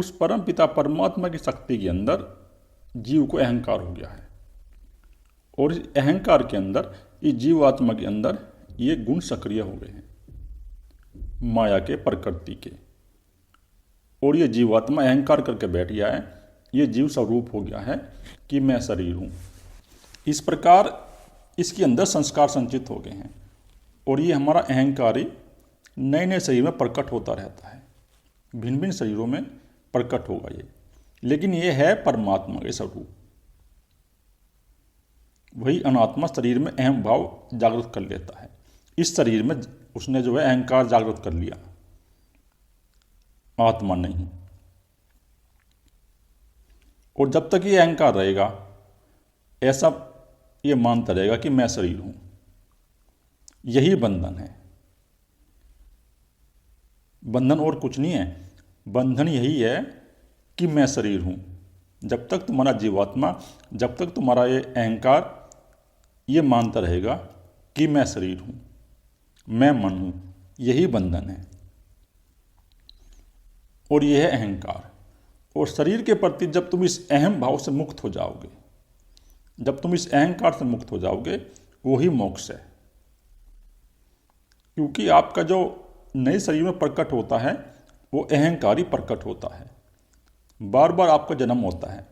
उस परम पिता परमात्मा की शक्ति के अंदर जीव को अहंकार हो गया है, और इस अहंकार के अंदर, इस जीवात्मा के अंदर ये गुण सक्रिय हो गए हैं माया के, प्रकृति के, और ये जीवात्मा अहंकार करके बैठ गया है। ये जीव स्वरूप हो गया है कि मैं शरीर हूँ। इस प्रकार इसके अंदर संस्कार संचित हो गए हैं, और ये हमारा अहंकार ही नए नए शरीर में प्रकट होता रहता है, भिन्न भिन्न शरीरों में प्रकट होगा ये, लेकिन ये है परमात्मा के स्वरूप। वही अनात्मा शरीर में अहम भाव जागृत कर लेता है। इस शरीर में उसने जो है अहंकार जागृत कर लिया, आत्मा नहीं। और जब तक ये अहंकार रहेगा, ऐसा ये मानता रहेगा कि मैं शरीर हूं, यही बंधन है। बंधन और कुछ नहीं है, बंधन यही है कि मैं शरीर हूं। जब तक तुम्हारा जीवात्मा, जब तक तुम्हारा ये अहंकार ये मानता रहेगा कि मैं शरीर हूं, मैं मन हूं, यही बंधन है। और यह है अहंकार। और शरीर के प्रति जब तुम इस अहम भाव से मुक्त हो जाओगे, जब तुम इस अहंकार से मुक्त हो जाओगे, वही मोक्ष है। क्योंकि आपका जो नए शरीर में प्रकट होता है वो अहंकार ही प्रकट होता है। बार बार आपका जन्म होता है,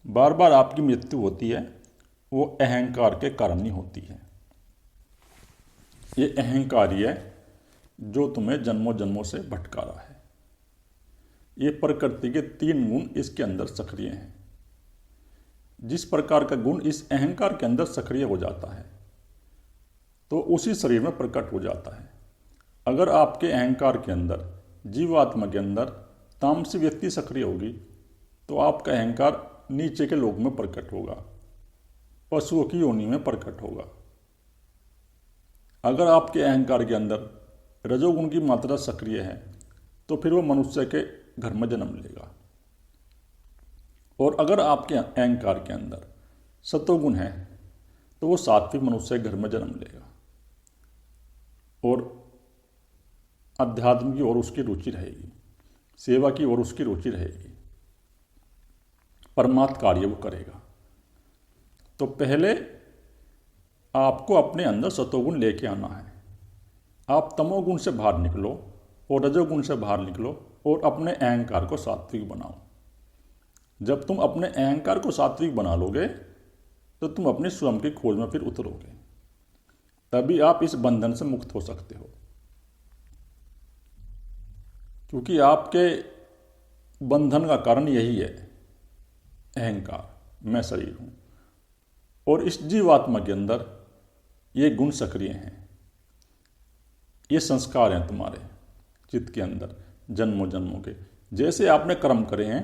बार बार आपकी मृत्यु होती है, वो अहंकार के कारण ही होती है। ये अहंकार ही है जो तुम्हें जन्मों जन्मों से भटका रहा है। ये प्रकृति के 3 गुण इसके अंदर सक्रिय हैं। जिस प्रकार का गुण इस अहंकार के अंदर सक्रिय हो जाता है तो उसी शरीर में प्रकट हो जाता है। अगर आपके अहंकार के अंदर, जीवात्मा के अंदर तामसी व्यक्ति सक्रिय होगी तो आपका अहंकार नीचे के लोक में प्रकट होगा, पशुओं की योनि में प्रकट होगा। अगर आपके अहंकार के अंदर रजोगुण की मात्रा सक्रिय है तो फिर वो मनुष्य के घर में जन्म लेगा। और अगर आपके अहंकार के अंदर सतोगुण है तो वो सात्विक मनुष्य के घर में जन्म लेगा, और अध्यात्म की ओर उसकी रुचि रहेगी, सेवा की ओर उसकी रुचि रहेगी, परमात्म कार्य वो करेगा। तो पहले आपको अपने अंदर सतोगुण लेके आना है। आप तमोगुण से बाहर निकलो और रजोगुण से बाहर निकलो और अपने अहंकार को सात्विक बनाओ। जब तुम अपने अहंकार को सात्विक बना लोगे तो तुम अपने स्वयं की खोज में फिर उतरोगे, तभी आप इस बंधन से मुक्त हो सकते हो। क्योंकि आपके बंधन का कारण यही है, अहंकार, मैं शरीर हूं। और इस जीवात्मा के अंदर ये गुण सक्रिय हैं, ये संस्कार हैं तुम्हारे चित्त के अंदर जन्मों जन्मों के। जैसे आपने कर्म करे हैं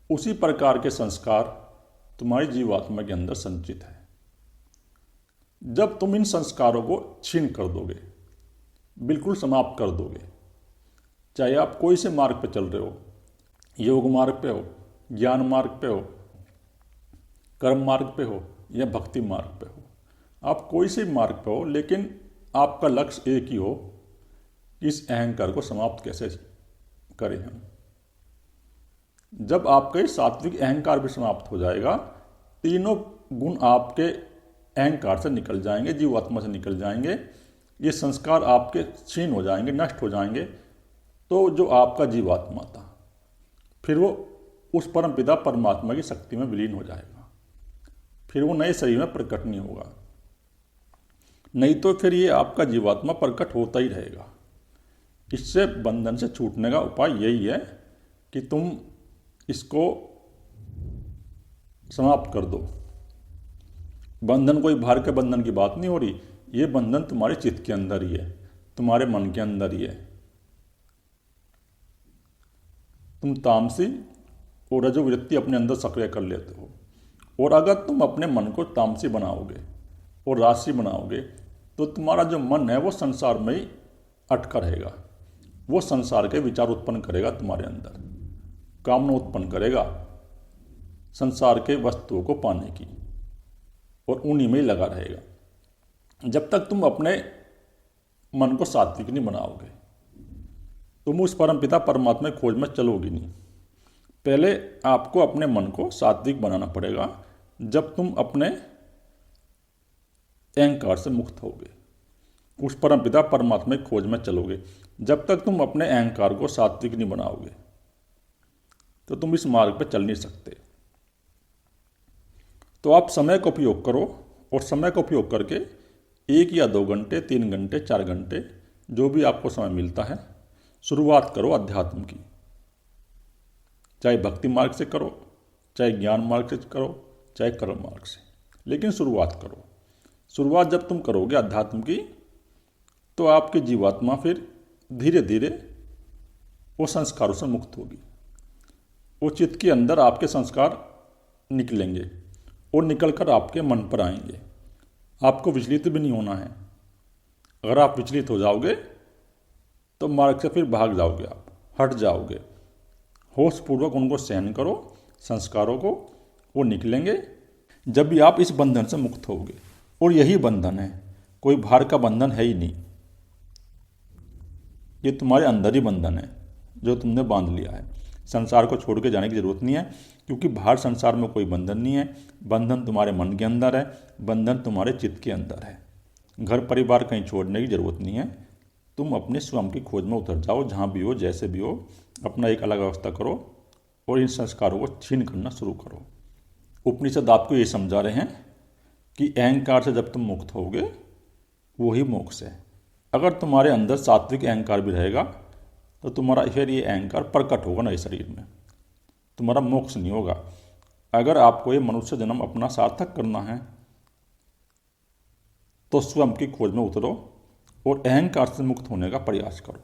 उसी प्रकार के संस्कार तुम्हारी जीवात्मा के अंदर संचित है। जब तुम इन संस्कारों को छीन कर दोगे, बिल्कुल समाप्त कर दोगे, चाहे आप कोई से मार्ग पे चल रहे हो, योग मार्ग पे हो, ज्ञान मार्ग पे हो, कर्म मार्ग पे हो या भक्ति मार्ग पे हो, आप कोई से मार्ग पे हो, लेकिन आपका लक्ष्य एक ही हो, इस अहंकार को समाप्त कैसे करें हम। जब आपके सात्विक अहंकार भी समाप्त हो जाएगा, तीनों गुण आपके अहंकार से निकल जाएंगे, जीवात्मा से निकल जाएंगे, ये संस्कार आपके क्षीण हो जाएंगे, नष्ट हो जाएंगे, तो जो आपका जीवात्मा था फिर वो उस परम पिता परमात्मा की शक्ति में विलीन हो जाएगा। फिर वो नए शरीर में प्रकट नहीं होगा, नहीं तो फिर ये आपका जीवात्मा प्रकट होता ही रहेगा। इससे बंधन से छूटने का उपाय यही है कि तुम इसको समाप्त कर दो। बंधन कोई बाहर के बंधन की बात नहीं हो रही, ये बंधन तुम्हारे चित्त के अंदर ही है, तुम्हारे मन के अंदर ही है। तुम तामसी और रजोवृत्ति अपने अंदर सक्रिय कर लेते हो, और अगर तुम अपने मन को तामसी बनाओगे और राशि बनाओगे तो तुम्हारा जो मन है वो संसार में ही अटका रहेगा। वो संसार के विचार उत्पन्न करेगा, तुम्हारे अंदर कामना उत्पन्न करेगा संसार के वस्तुओं को पाने की, और उन्हीं में ही लगा रहेगा। जब तक तुम अपने मन को सात्विक नहीं बनाओगे, तुम उस परम पिता परमात्मा की खोज में चलोगी नहीं। पहले आपको अपने मन को सात्विक बनाना पड़ेगा। जब तुम अपने अहंकार से मुक्त होगे, उस परमपिता परमात्मा की खोज में चलोगे, जब तक तुम अपने अहंकार को सात्विक नहीं बनाओगे तो तुम इस मार्ग पर चल नहीं सकते। तो आप समय का उपयोग करो, और समय का उपयोग करके 1 या 2 घंटे, 3 घंटे, 4 घंटे, जो भी आपको समय मिलता है, शुरुआत करो अध्यात्म की। चाहे भक्ति मार्ग से करो, चाहे ज्ञान मार्ग से करो, चाहे कर्म मार्ग से, लेकिन शुरुआत करो। शुरुआत जब तुम करोगे अध्यात्म की, तो आपकी जीवात्मा फिर धीरे धीरे वो संस्कारों से मुक्त होगी। वो चित्त के अंदर आपके संस्कार निकलेंगे और निकलकर आपके मन पर आएंगे। आपको विचलित भी नहीं होना है। अगर आप विचलित हो जाओगे तो मार्ग से फिर भाग जाओगे, आप हट जाओगे। होशपूर्वक उनको सहन करो, संस्कारों को, वो निकलेंगे जब भी आप इस बंधन से मुक्त होगे। और यही बंधन है, कोई बाहर का बंधन है ही नहीं। ये तुम्हारे अंदर ही बंधन है जो तुमने बांध लिया है। संसार को छोड़ के जाने की जरूरत नहीं है, क्योंकि बाहर संसार में कोई बंधन नहीं है। बंधन तुम्हारे मन के अंदर है, बंधन तुम्हारे चित्त के अंदर है। घर परिवार कहीं छोड़ने की जरूरत नहीं है। तुम अपने स्वयं की खोज में उतर जाओ, जहाँ भी हो, जैसे भी हो, अपना एक अलग अवस्था करो और इन संस्कारों को छीन करना शुरू करो। उपनिषद आपको ये समझा रहे हैं कि अहंकार से जब तुम मुक्त होगे वही मोक्ष है। अगर तुम्हारे अंदर सात्विक अहंकार भी रहेगा तो तुम्हारा फिर ये अहंकार प्रकट होगा नए शरीर में, तुम्हारा मोक्ष नहीं होगा। अगर आपको ये मनुष्य जन्म अपना सार्थक करना है तो स्वयं की खोज में उतरो और अहंकार से मुक्त होने का प्रयास करो।